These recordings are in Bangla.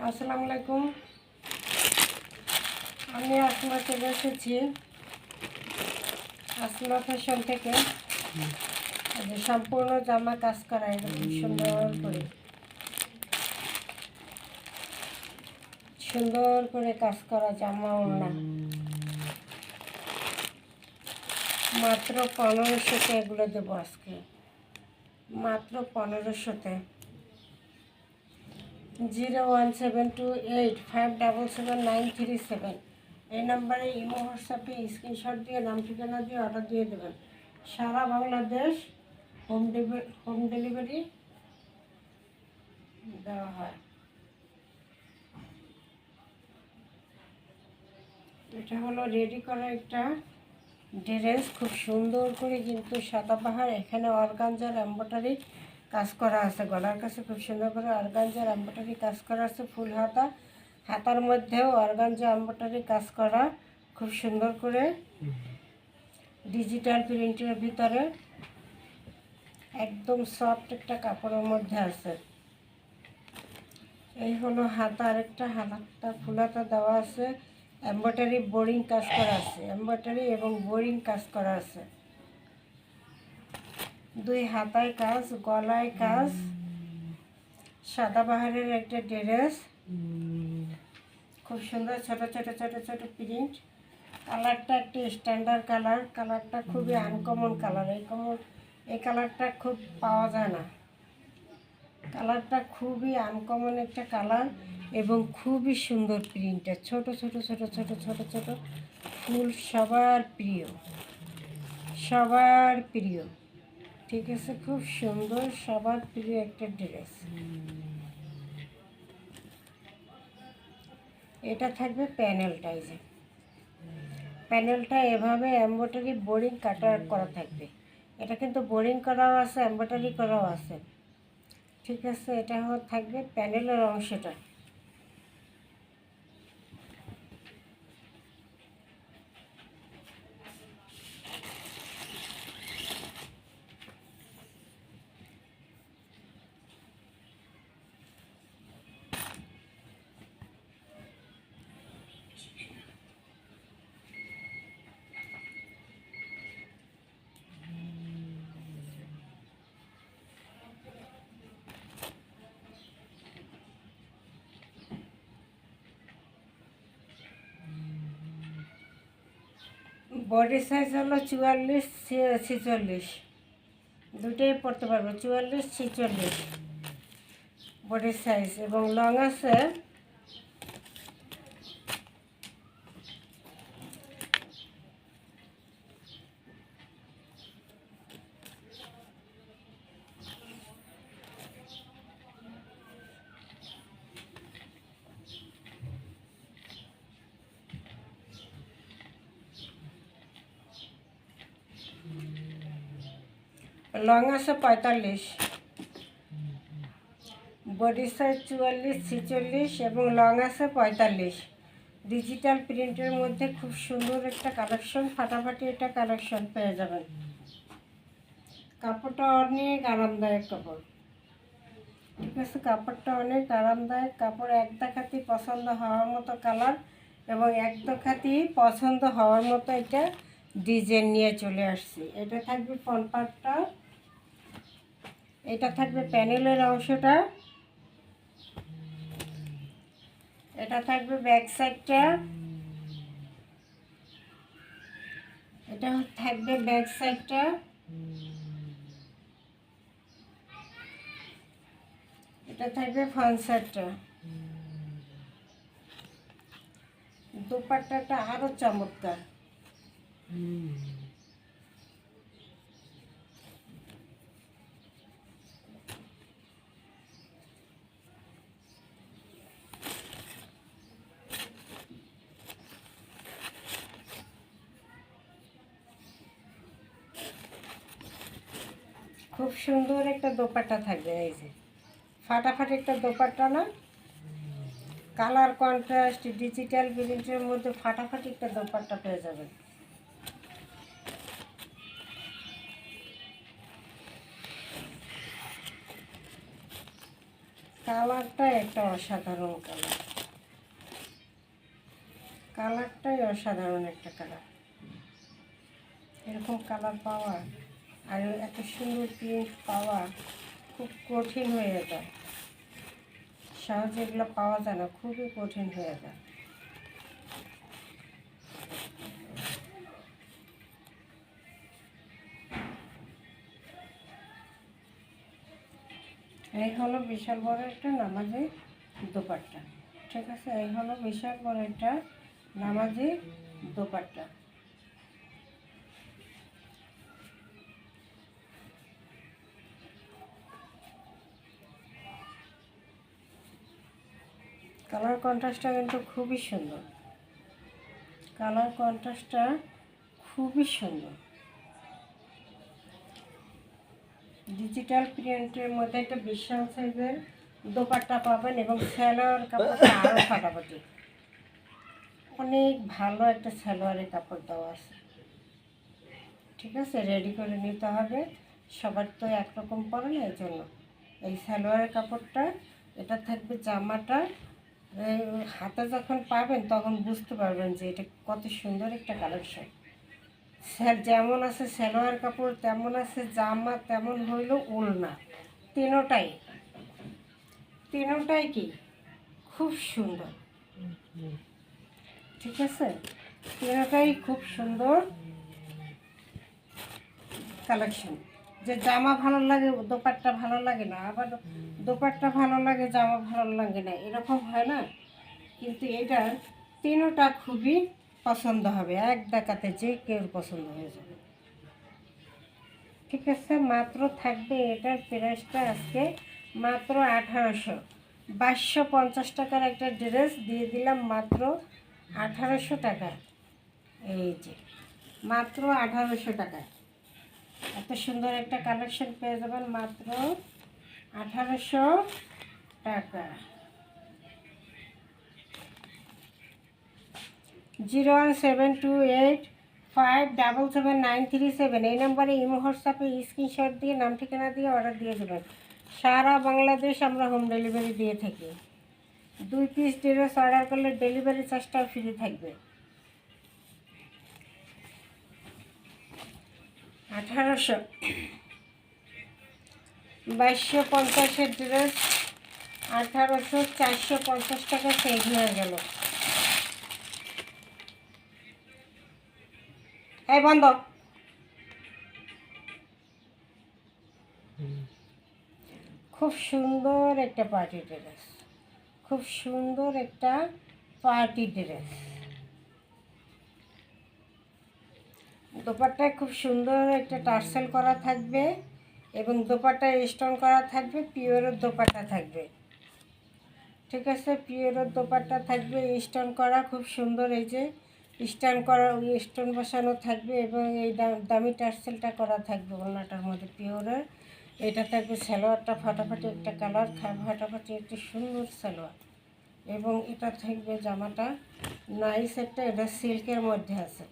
আসসালামু আলাইকুম। আমি আসমা চলে এসেছি আসমা ফ্যাশন থেকে। সম্পূর্ণ জামা কাজ করা, এরকম সুন্দর করে কাজ করা জামা ওড়না মাত্র 1500-তে এগুলো দেবো আজকে, মাত্র 1500-তে। 01728577937 এই নাম্বারে ইমো হোয়াটসঅ্যাপে স্ক্রিনশট দিয়ে নাম ঠিকানা দিয়ে অর্ডার দিয়ে দেবেন। সারা বাংলাদেশ হোম ডেলিভারি দেওয়া হয়। এটা হলো রেডি করা একটা ড্রেস, খুব সুন্দর করে কিন্তু সাদাবাহার, এখানে অর্গানজার এমব্রয়ডারি কাজ করা আছে। গলার কাছে খুব সুন্দর করে অর্গানজার এমব্রয়ডারি কাজ করা আছে। ফুল হাতা, হাতার মধ্যেও অর্গানজা এমব্রয়ডারি কাজ করা খুব সুন্দর করে ডিজিটাল প্রিন্টের ভিতরে, একদম সফট একটা কাপড়ের মধ্যে আছে। এই হলো হাতা, আরেকটা হাতা ফুল হাতা দেওয়া আছে, এমব্রয়ডারি বোরিং কাজ করা আছে, এমব্রয়ডারি এবং বোরিং কাজ করা আছে। দুই হাতায় কাজ, গলায় কাজ, সাদাবাহারের একটা ড্রেস, খুব সুন্দর ছোট ছোট ছোট ছোট প্রিন্ট। কালারটা একটা স্ট্যান্ডার্ড কালার, কালারটা খুবই আনকমন কালার। এই কালারটা খুব পাওয়া যায় না, কালারটা খুবই আনকমন একটা কালার এবং খুবই সুন্দর প্রিন্টটা। ছোট ছোট ছোট ছোট ছোট ছোট ফুল, সবার প্রিয়, সবার প্রিয়। ঠিক আছে, খুব সুন্দর সবার প্রিয় একটা ড্রেস। এটা থাকবে প্যানেলটা, এই যে প্যানেলটা এভাবে এমব্রয়ডারি বোরিং কাটার করা থাকবে। এটা কিন্তু বোরিং করাও আছে, এমব্রয়ডারি করাও আছে। ঠিক আছে, এটা থাকবে প্যানেলের অংশটা। বডি সাইজ হলো 44-46, দুটোই পরতে পারবো। 44-46 বডি সাইজ, এবং লং আছে লং আছে 45, বডি সাইজ 44-46 এবং লং আছে 45। ডিজিটাল প্রিন্টের মধ্যে খুব সুন্দর একটা কালেকশন, ফাটাফাটি একটা কালেকশন পেয়ে যাবেন। কাপড়টা অনেক আরামদায়ক কাপড়। ঠিক আছে, কাপড়টা অনেক আরামদায়ক কাপড়। এক দেখাতি পছন্দ হওয়ার মতো কালার এবং এক দেখাতি পছন্দ হওয়ার মতো এটা ডিজাইন নিয়ে চলে আসছি। এটা থাকবে ফ্রন্ট পার্টটা, এটা থাকবে প্যানেলের অংশটা, এটা থাকবে ব্যাক সাইডটা, এটা থাকবে ব্যাক সাইডটা, এটা থাকবে ফ্রন্ট সাইডটা। দোপাট্টাটা আরো চমৎকার। খুব সুন্দর একটা দোপাট্টা থাকবে, এই যে ফাটাফাটি একটা দোপাট্টা না, কালার কন্ট্রাস্ট ডিজিটাল প্রিন্টের মধ্যে ফাটাফাটি একটা দোপাট্টা পেয়ে যাবেন। কালারটা একটা অসাধারণ কালার, কালারটাই অসাধারণ একটা কালার। এরকম কালার পাওয়া আর এত সুন্দর প্রিন্ট পাওয়া খুব কঠিন হয়ে যায়, সহজে এগুলো পাওয়া যায় না, খুবই কঠিন হয়ে যায়। এই হলো বিশাল বড় একটা নামাজি দোপাট্টা, ঠিক আছে? এই হলো বিশাল বড় একটা নামাজি দোপাট্টা। কালার কন্ট্রাস্টটা কিন্তু খুবই সুন্দর, কালার কন্ট্রাস্টটা খুবই সুন্দর। ডিজিটাল প্রিন্টের মধ্যে একটা বিশাল সাইজের দোপাট্টা পাবেন এবং সালোয়ার কাপড়টা আরও ফাটাফাটি, অনেক ভালো একটা সালোয়ারের কাপড় দেওয়া আছে, ঠিক আছে? রেডি করে নিতে হবে, সবার তো একরকম পরে না, এই জন্য এই সালোয়ারের কাপড়টা এটা থাকবে। জামাটা হাতে যখন পাবেন তখন বুঝতে পারবেন যে এটা কত সুন্দর একটা কালেকশন। যেমন আছে সালোয়ার কাপড়, তেমন আছে জামা, তেমন হইল ওড়না, তিনোটাই কি খুব সুন্দর, ঠিক আছে? তিনোটাই খুব সুন্দর কালেকশন। যে জামা ভালো লাগে দোপাট্টা ভালো লাগে না, আবার দোপাট্টা ভালো লাগে জামা ভালো লাগে না, এরকম হয় না। কিন্তু এটা তিনোটা খুবই পছন্দ হবে, এক দেখাতে যে কেউ পছন্দ হয়ে যাবে, ঠিক আছে? মাত্র থাকবে এটার প্রাইসটা আজকে মাত্র 1800, 2250 টাকার একটা ড্রেস দিয়ে দিলাম মাত্র 1800 টাকা। এই যে মাত্র 1800 টাকা এত সুন্দর একটা কালেকশন পেয়ে যাবেন মাত্র 1800 টাকা। 01728577937 এই নম্বরে ইমো হোয়াটসঅ্যাপে স্ক্রিনশট দিয়ে নাম ঠিকানা দিয়ে অর্ডার দিয়ে দেবেন। সারা বাংলাদেশ আমরা হোম ডেলিভারি দিয়ে থাকি। 2 পিস ড্রেস অর্ডার করলে ডেলিভারি চার্জটাও ফ্রি থাকবে। 1800 2250 ড্রেস 1800, 450 টাকা সেভ হয়ে গেল। এই বন্ধ। খুব সুন্দর একটা পার্টি ড্রেস, খুব সুন্দর একটা পার্টি ড্রেস। দোপাট্টায় খুব সুন্দর একটা টার্সেল করা থাকবে এবং দোপাট্টায় স্টোন করা থাকবে, পিওরের দোপাট্টা থাকবে, ঠিক আছে? পিওরের দোপাট্টা থাকবে, স্টোন করা খুব সুন্দর, এই যে স্টোন করা স্টোন বসানো থাকবে এবং এই দামি টার্সেলটা করা থাকবে ওনাটার মধ্যে পিওরের। এটা থাকবে সালোয়ারটা ফাটাফাটি একটা কালার, ফাটাফাটি একটা সুন্দর সালোয়ার এবং এটা থাকবে জামাটা নাইস একটা, এটা সিল্কের মধ্যে আছে,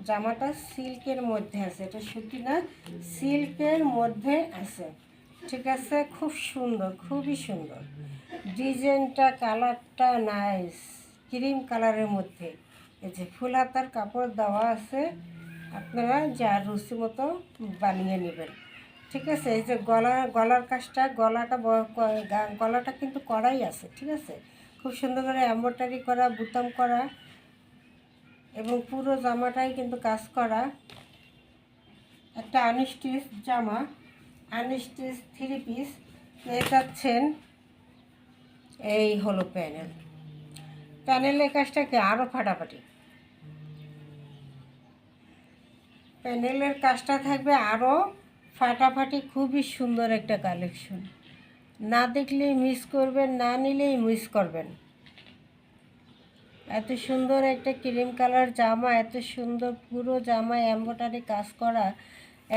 জামাটা সিল্কের মধ্যে আছে, এটা সুতি না, সিল্কের মধ্যে আছে, ঠিক আছে? খুব সুন্দর, খুবই সুন্দর ডিজাইনটা, কালারটা নাইস, ক্রিম কালারের মধ্যে। এই যে ফুল হাতার কাপড় দেওয়া আছে, আপনারা যার রুচি মতো বানিয়ে নেবেন, ঠিক আছে? এই যে গলার কাজটা, গলাটা কিন্তু করাই আছে, ঠিক আছে? খুব সুন্দর করে এমব্রয়ডারি করা, বুতাম করা এবং পুরো জামাটাই কিন্তু কাজ করা। একটা আনস্টিচ জামা, আনস্টিচ 3 পিস পেয়ে যাচ্ছেন। এই হলো প্যানেলের কাজটাকে আরও ফাটাফাটি, প্যানেলের কাজটা থাকবে আরও ফাটাফাটি, খুবই সুন্দর একটা কালেকশন, না দেখলেই মিস করবেন, না নিলেই মিস করবেন। এত সুন্দর একটা ক্রিম কালার জামা, এত সুন্দর পুরো জামায় এমব্রয়ডারি কাজ করা,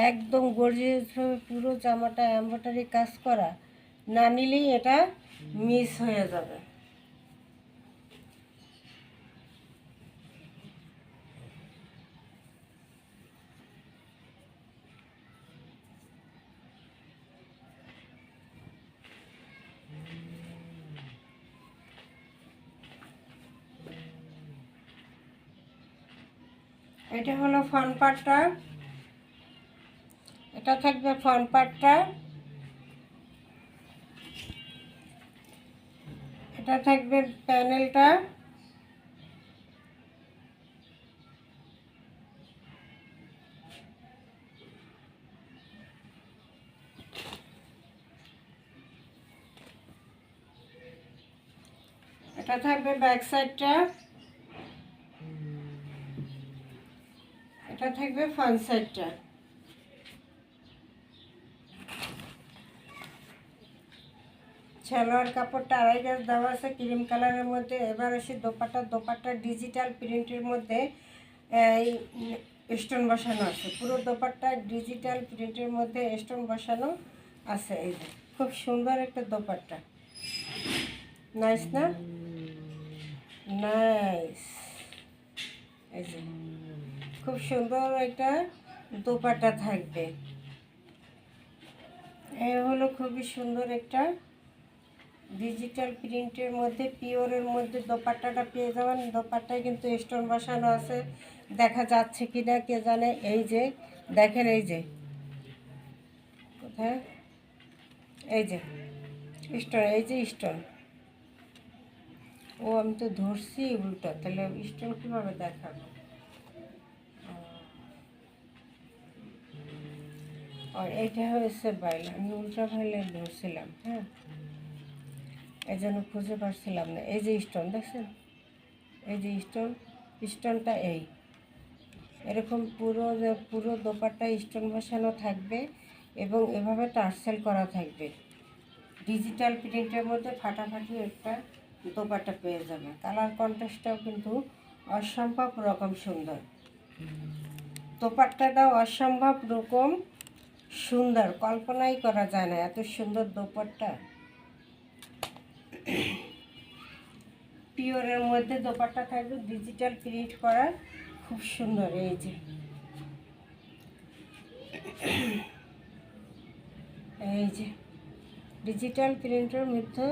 একদম গর্জিয়াসভাবে পুরো জামাটা এমব্রয়ডারি কাজ করা, না নিলেই এটা মিস হয়ে যাবে। এটা হলো ফ্রন্ট পার্টটা, এটা থাকবে ফ্রন্ট পার্টটা, এটা থাকবে প্যানেলটা, এটা থাকবে ব্যাক সাইডটা, এটা থাকবে ফ্রন্ট সাইডটা। সালোয়ার কাপড়টা 2.5 গজ দেওয়া আছে ক্রিম কালারের মধ্যে। এবার আসি দোপাট্টা ডিজিটাল প্রিন্টের মধ্যে এই স্টোন বসানো আছে। পুরো দোপাট্টা ডিজিটাল প্রিন্টের মধ্যে স্টোন বসানো আছে। এই যে খুব সুন্দর একটা দোপাট্টা, নাইস না? নাইস। এই যে খুব সুন্দর একটা দোপাট্টা থাকবে। এই হলো খুবই সুন্দর একটা ডিজিটাল প্রিন্টের মধ্যে পিওরের মধ্যে দোপাট্টাটা পেয়ে যাবেন। দোপাট্টায় কিন্তু স্টোন বসানো আছে, দেখা যাচ্ছে কি না কে জানে। এই যে দেখেন, এই যে কোথায়, এই যে স্টোন, এই যে স্টোন। ও আমি তো ধরছি উল্টো, তাহলে স্টোন কীভাবে দেখাবো? আর এইটা হয়েছে বাইল, আমি উল্টা ভাইলে ধরছিলাম। হ্যাঁ, এই জন্য খুঁজে পাচ্ছিলাম না। এই যে স্টোন দেখছেন, এই যে স্টোনটা এরকম পুরো দোপাট্টা স্টোন বসানো থাকবে এবং এভাবে টার্সেল করা থাকবে। ডিজিটাল প্রিন্টের মধ্যে ফাটাফাটি একটা দোপাট্টা পেয়ে যাবে। কালার কন্ট্রাস্টটাও কিন্তু অসম্ভব রকম সুন্দর। দোপাট্টাটাও অসম্ভব রকম সুন্দর, কল্পনাই করা যায় না এত সুন্দর দোপাট্টা। পিওরের মধ্যে দোপাট্টা থাকবে ডিজিটাল প্রিন্ট করা, খুব সুন্দর। এই যে ডিজিটাল প্রিন্টের মধ্যে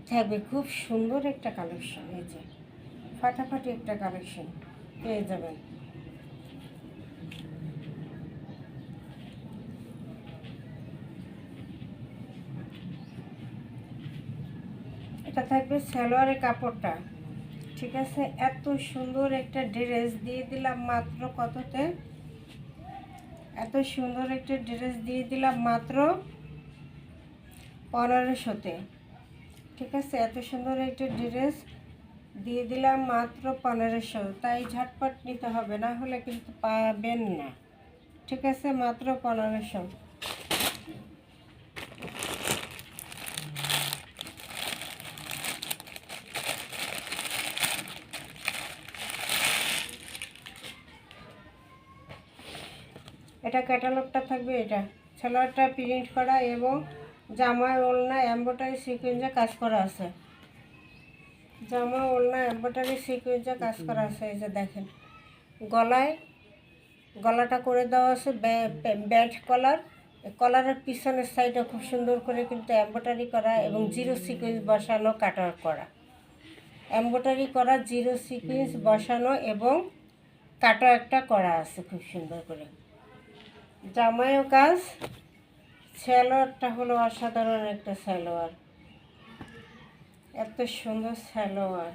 থাকবে খুব সুন্দর একটা কালেকশন। এই যে ফাটাফাটি একটা কালেকশন পেয়ে যাবেন। এটা থাকবে সালোয়ারের কাপড়টা, ঠিক আছে? এত সুন্দর একটা ড্রেস দিয়ে দিলাম মাত্র কততে? এত সুন্দর একটা ড্রেস দিয়ে দিলাম মাত্র 1500-তে, ঠিক আছে? এত সুন্দর একটা ড্রেস দিয়ে দিলাম মাত্র 1500। তাই ঝটপট নিতে হবে, না হলে কিন্তু পাবেন না, ঠিক আছে? মাত্র 1500। এটা ক্যাটালগটা থাকবে। এটা সালোয়ারটা প্রিন্ট করা এবং জামা ওড়না এমব্রয়ডারি সিকোয়েন্সে কাজ করা আছে। জামা ওড়না এমব্রয়ডারি সিকোয়েন্সে কাজ করা আছে। এই যে দেখেন, গলাটা করে দেওয়া আছে ব্যাট কলার। কলারের পিছনের সাইডে খুব সুন্দর করে কিন্তু এমব্রয়ডারি করা এবং জিরো সিকোয়েন্স বসানো, কাটার করা, এমব্রয়ডারি করা, জিরো সিকোয়েন্স বসানো এবং কাটা একটা করা আছে খুব সুন্দর করে। জামায়ও কাজ। সালোয়ারটা হলো অসাধারণ একটা সালোয়ার, এত সুন্দর সালোয়ার।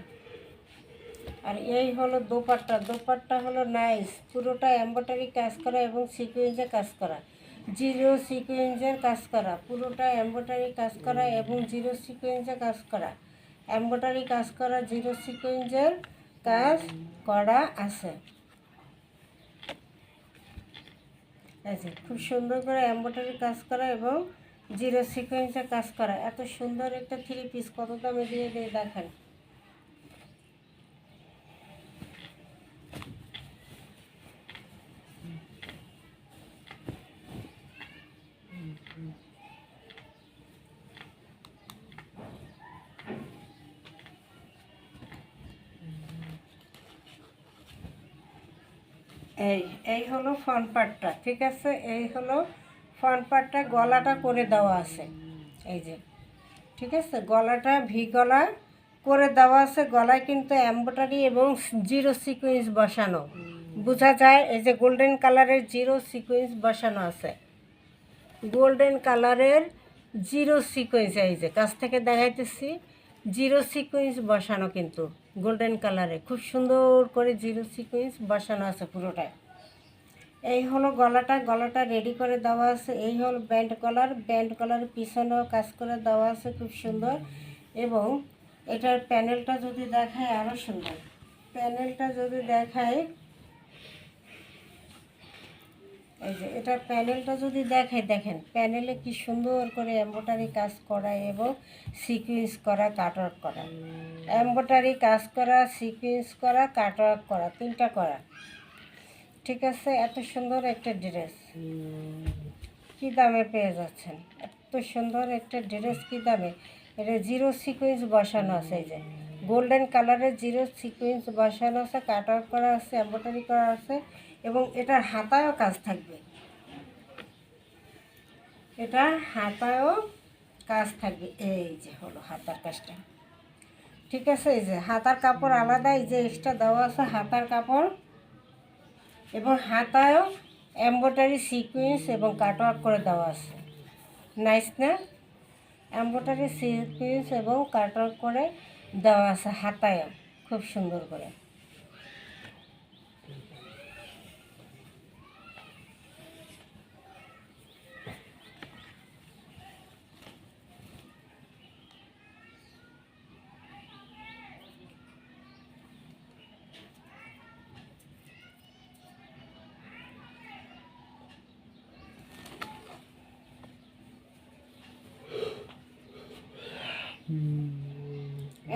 আর এই হলো দোপাট্টা হলো নাইস, পুরোটা এমব্রয়ডারি কাজ করা এবং সিকোয়েন্সে কাজ করা, জিরো সিকোয়েন্সের কাজ করা, পুরোটা এমব্রয়ডারি কাজ করা এবং জিরো সিকোয়েন্সে কাজ করা, এমব্রয়ডারি কাজ করা, জিরো সিকোয়েন্সের কাজ করা আছে। আছে খুব সুন্দর করে এমব্রয়ডারি কাজ করা এবং জিরো সিকোয়েন্সে কাজ করা। এত সুন্দর একটা 3 পিস কত দামে দিয়ে দেখেন। এই হলো ফ্রন্ট পার্টটা, ঠিক আছে? এই হলো ফ্রন্ট পার্টটা, গলাটা করে দেওয়া আছে। এই যে, ঠিক আছে? গলাটা ভি গলা করে দেওয়া আছে। গলায় কিন্তু এমব্রয়ডারি এবং জিরো সিকোয়েন্স বসানো, বোঝা যায়। এই যে গোল্ডেন কালারের জিরো সিকোয়েন্স বসানো আছে, গোল্ডেন কালারের জিরো সিকোয়েন্স, এই যে কাছ থেকে দেখাইতেছি, জিরো সিকোয়েন্স বসানো, কিন্তু গোল্ডেন কালারে খুব সুন্দর করে জিরো সিকোয়েন্স বসানো আছে পুরোটাই। এই হলো গলাটা, গলাটা রেডি করে দেওয়া আছে। এই হলো ব্যান্ড কলার, ব্যান্ড কলার পিছনেও কাজ করে দেওয়া আছে খুব সুন্দর। এবং এটার প্যানেলটা যদি দেখায় আরও সুন্দর, প্যানেলটা যদি দেখায়, এই যে এটার প্যানেলটা যদি দেখায়, দেখেন প্যানেলে কি সুন্দর করে এমব্রয়ডারি কাজ করা এবং সিকুয়েন্স করা, কাটওয়ার্ক করা, এমব্রয়ডারি কাজ করা, সিকুয়েন্স করা, কাটওয়ার্ক করা, তিনটা করা। ঠিক আছে, এত সুন্দর একটা ড্রেস কি দামে পেয়ে যাচ্ছেন? এত সুন্দর একটা ড্রেস কি দামে? এটা জিরো সিকোয়েন্স বসানো আছে, এই যে গোল্ডেন কালারের জিরো সিকোয়েন্স বসানো আছে, কাটওয়ার্ক করা আছে, এমব্রয়ডারি করা আছে এবং এটার হাতায়ও কাজ থাকবে, এটা হাতায়ও কাজ থাকবে। এই যে হলো হাতার কাজটা। ঠিক আছে, এই যে হাতার কাপড় আলাদা, এই যে এক্সট্রা দেওয়া আছে হাতার কাপড়, এবং হাতায়ও এমব্রয়ডারি সিকোয়েন্স এবং কাটওয়ার্ক করে দেওয়া আছে। নাইস না? এমব্রয়ডারি সিকোয়েন্স এবং কাটওয়ার্ক করে দেওয়া আছে হাতায়ও, খুব সুন্দর করে।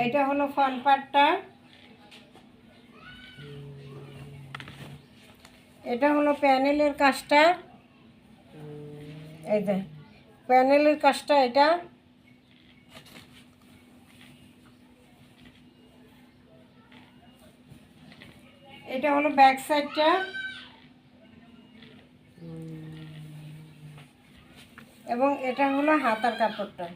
এটা হলো ফ্রন্ট পার্টটা, এটা হলো প্যানেলের কাজটা, এই যে প্যানেলের কাজটা, এটা এটা হলো ব্যাক সাইডটা, এবং এটা হলো হাতার কাপড়টা।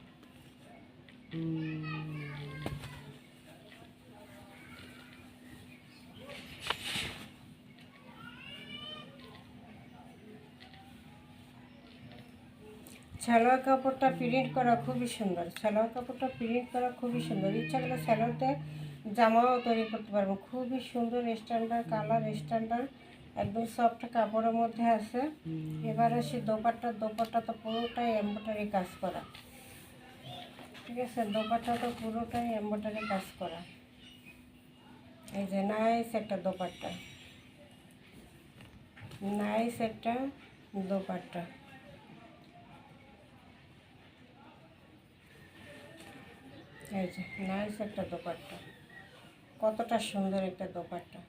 সালোয়ার কাপড়টা প্রিন্ট করা খুবই সুন্দর, সালোয়ার কাপড়টা প্রিন্ট করা খুবই সুন্দর। ইচ্ছা করলে সালোয়ারতে জামাও তৈরি করতে পারবো, খুবই সুন্দর স্ট্যান্ডার্ড কালার, স্ট্যান্ডার্ড একদম সফট কাপড়ের মধ্যে আছে। এবার আসি দোপাট্টা, দোপাট্টা তো পুরোটাই এমব্রয়ডারি কাজ করা। ঠিক আছে, দোপাট্টা তো পুরোটাই এমব্রয়ডারি কাজ করা। এই যে নাইস একটা দোপাট্টা, নাইস একটা দোপাট্টা। এই যে নাইস একটা দোপাট্টা, কতটা সুন্দর একটা দোপাট্টা,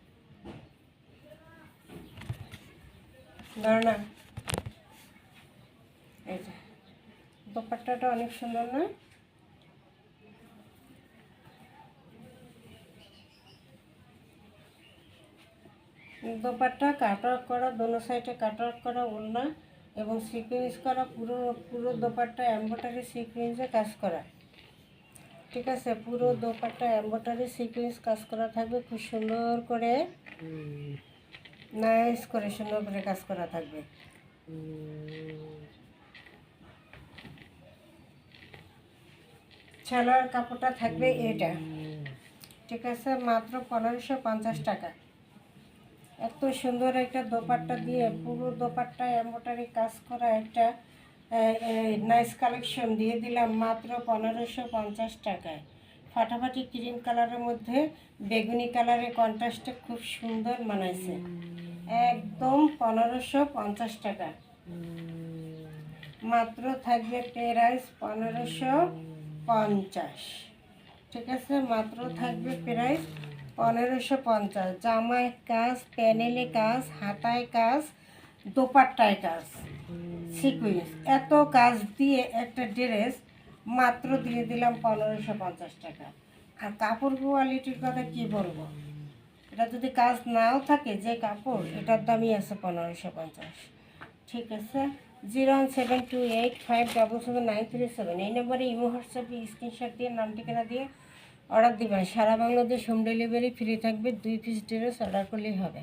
ধরো না? এই যে দোপাট্টাটা অনেক সুন্দর না? দোপাট্টা কাটওয়ার্ক করা, দোনো সাইডে কাটওয়ার্ক করা ওড়না এবং সিকুয়েন্স করা, পুরো পুরো দোপাট্টা এমব্রয়ডারি সিকুয়েন্সে কাজ করা। ঠিক আছে, পুরো দোপাট্টা এমব্রয়ডারি সিকুয়েন্স কাজ করা থাকবে, খুব সুন্দর করে, নাইস করে সুন্দর করে কাজ করা থাকবে। সালোয়ার কাপড়টা থাকবে এটা। ঠিক আছে, মাত্র 1550 টাকা। এত সুন্দর একটা দোপাট্টা দিয়ে, পুরো দোপাট্টা এমব্রয়ডারি কাজ করা একটা নাইস কালেকশন দিয়ে দিলাম মাত্র 1550 টাকায়। ফাটাফাটি ক্রিম কালারের মধ্যে বেগুনি কালারের কন্ট্রাস্টে খুব সুন্দর মানাইছে, একদম 1550 টাকা। মাত্র থাকবে প্রাইস 1550। ঠিক আছে, মাত্র থাকবে প্রাইস 1550। জামায় কাজ, প্যানেলে কাজ, হাতায় কাজ, দোপাট্টায় কাজ, সিকুয়েন্স, এত কাজ দিয়ে একটা ড্রেস মাত্র দিয়ে দিলাম 1550 টাকা। আর কাপড় কোয়ালিটির কথা কি বলবো, এটা যদি কাজ নাও থাকে, যে কাপড়, এটার দামই আছে 1550। ঠিক আছে, 01728577797 এই নম্বরে ইমো হোয়াটসঅ্যাপে স্ক্রিনশট দিয়ে নাম ঠিকানা দিয়ে অর্ডার দিবেন। সারা বাংলাদেশ হোম ডেলিভারি ফ্রি থাকবে, 2 পিস ড্রেস অর্ডার করলেই হবে।